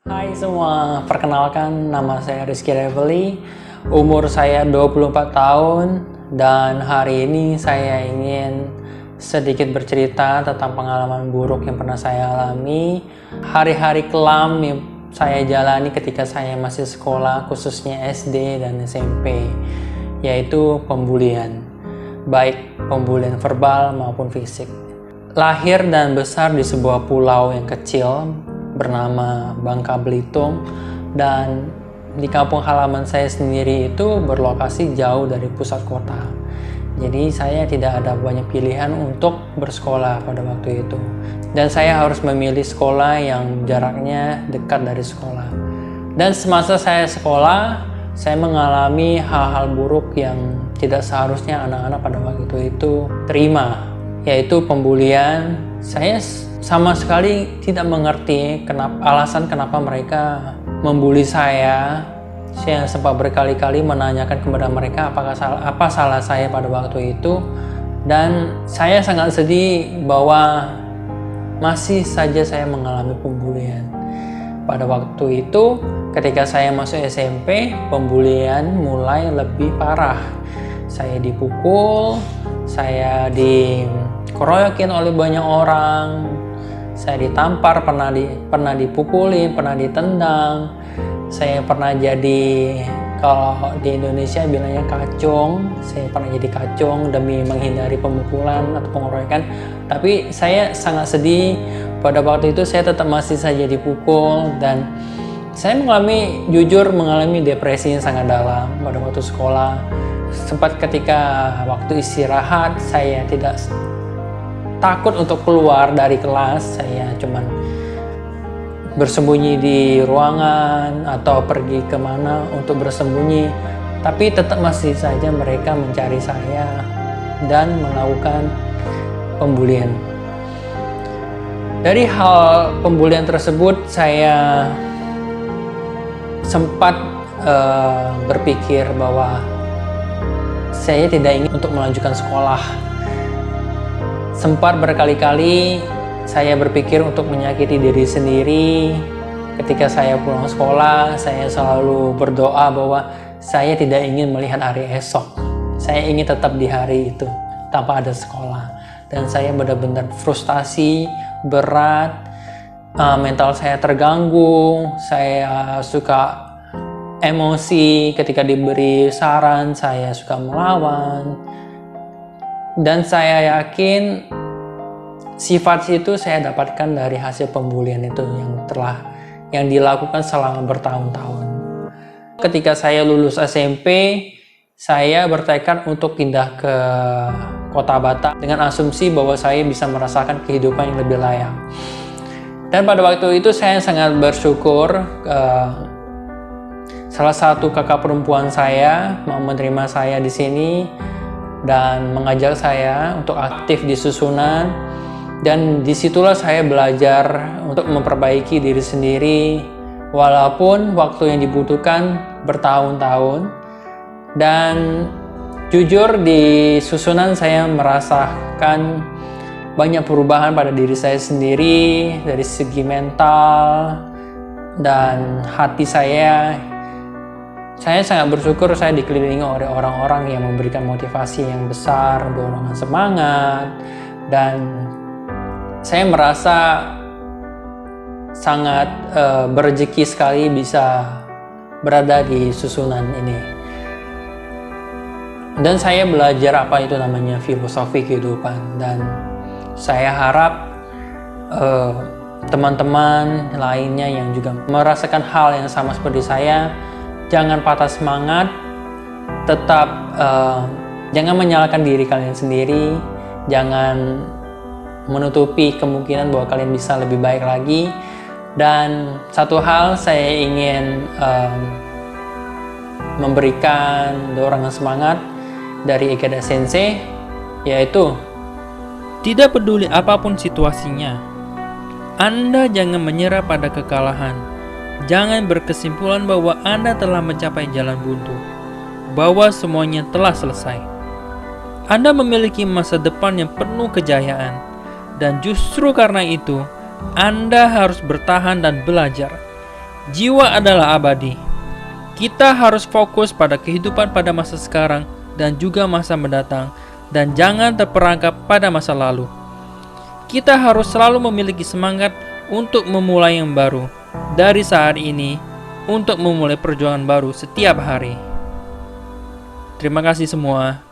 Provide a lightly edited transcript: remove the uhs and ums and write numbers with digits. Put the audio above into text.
Hai semua, perkenalkan nama saya Rizky Reveli, umur saya 24 tahun dan hari ini saya ingin sedikit bercerita tentang pengalaman buruk yang pernah saya alami, hari-hari kelam yang saya jalani ketika saya masih sekolah, khususnya SD dan SMP, yaitu pembulian, baik pembulian verbal maupun fisik. Lahir dan besar di sebuah pulau yang kecil bernama Bangka Belitung, dan di kampung halaman saya sendiri itu berlokasi jauh dari pusat kota. Jadi saya tidak ada banyak pilihan untuk bersekolah pada waktu itu. Dan saya harus memilih sekolah yang jaraknya dekat dari sekolah. Dan semasa saya sekolah, saya mengalami hal-hal buruk yang tidak seharusnya anak-anak pada waktu itu terima, yaitu pembulian. Saya sama sekali tidak mengerti alasan kenapa mereka membuli saya. Saya sempat berkali-kali menanyakan kepada mereka apa salah saya pada waktu itu, dan saya sangat sedih bahwa masih saja saya mengalami pembulian. Pada waktu itu, ketika saya masuk SMP, pembulian mulai lebih parah. Saya dipukul, saya dikeroyokin oleh banyak orang, saya ditampar, pernah dipukulin, pernah ditendang. Saya pernah jadi, kalau di Indonesia bilangnya kacung, saya pernah jadi kacung demi menghindari pemukulan atau pengeroyokan. Tapi saya sangat sedih, pada waktu itu saya tetap masih saja dipukul, dan saya jujur mengalami depresi yang sangat dalam pada waktu sekolah. Sempat ketika waktu istirahat, saya tidak takut untuk keluar dari kelas, saya cuman bersembunyi di ruangan atau pergi kemana untuk bersembunyi, tapi tetap masih saja mereka mencari saya dan melakukan pembulian. Dari hal pembulian tersebut, saya sempat berpikir bahwa saya tidak ingin untuk melanjutkan sekolah. Sempat berkali-kali saya berpikir untuk menyakiti diri sendiri. Ketika saya pulang sekolah, saya selalu berdoa bahwa saya tidak ingin melihat hari esok. Saya ingin tetap di hari itu tanpa ada sekolah. Dan saya benar-benar frustasi, berat, mental saya terganggu, saya suka emosi ketika diberi saran, saya suka melawan. Dan saya yakin sifat itu saya dapatkan dari hasil pembulian itu yang dilakukan selama bertahun-tahun. Ketika saya lulus SMP, saya bertekad untuk pindah ke Kota Batam dengan asumsi bahwa saya bisa merasakan kehidupan yang lebih layak. Dan pada waktu itu saya sangat bersyukur, salah satu kakak perempuan saya mau menerima saya di sini dan mengajak saya untuk aktif di susunan, dan disitulah saya belajar untuk memperbaiki diri sendiri walaupun waktu yang dibutuhkan bertahun-tahun. Dan jujur, di susunan saya merasakan banyak perubahan pada diri saya sendiri dari segi mental dan hati saya. Saya sangat bersyukur saya dikelilingi oleh orang-orang yang memberikan motivasi yang besar, dorongan semangat, dan saya merasa sangat berrezeki sekali bisa berada di susunan ini. Dan saya belajar apa itu namanya filosofi kehidupan, dan saya harap teman-teman lainnya yang juga merasakan hal yang sama seperti saya, jangan patah semangat, tetap jangan menyalahkan diri kalian sendiri, jangan menutupi kemungkinan bahwa kalian bisa lebih baik lagi. Dan satu hal saya ingin memberikan dorongan semangat dari Ikeda Sensei, yaitu tidak peduli apapun situasinya, Anda jangan menyerah pada kekalahan. Jangan berkesimpulan bahwa Anda telah mencapai jalan buntu, bahwa semuanya telah selesai. Anda memiliki masa depan yang penuh kejayaan, dan justru karena itu, Anda harus bertahan dan belajar. Jiwa adalah abadi. Kita harus fokus pada kehidupan pada masa sekarang dan juga masa mendatang, dan jangan terperangkap pada masa lalu. Kita harus selalu memiliki semangat untuk memulai yang baru dari saat ini, untuk memulai perjuangan baru setiap hari. Terima kasih semua.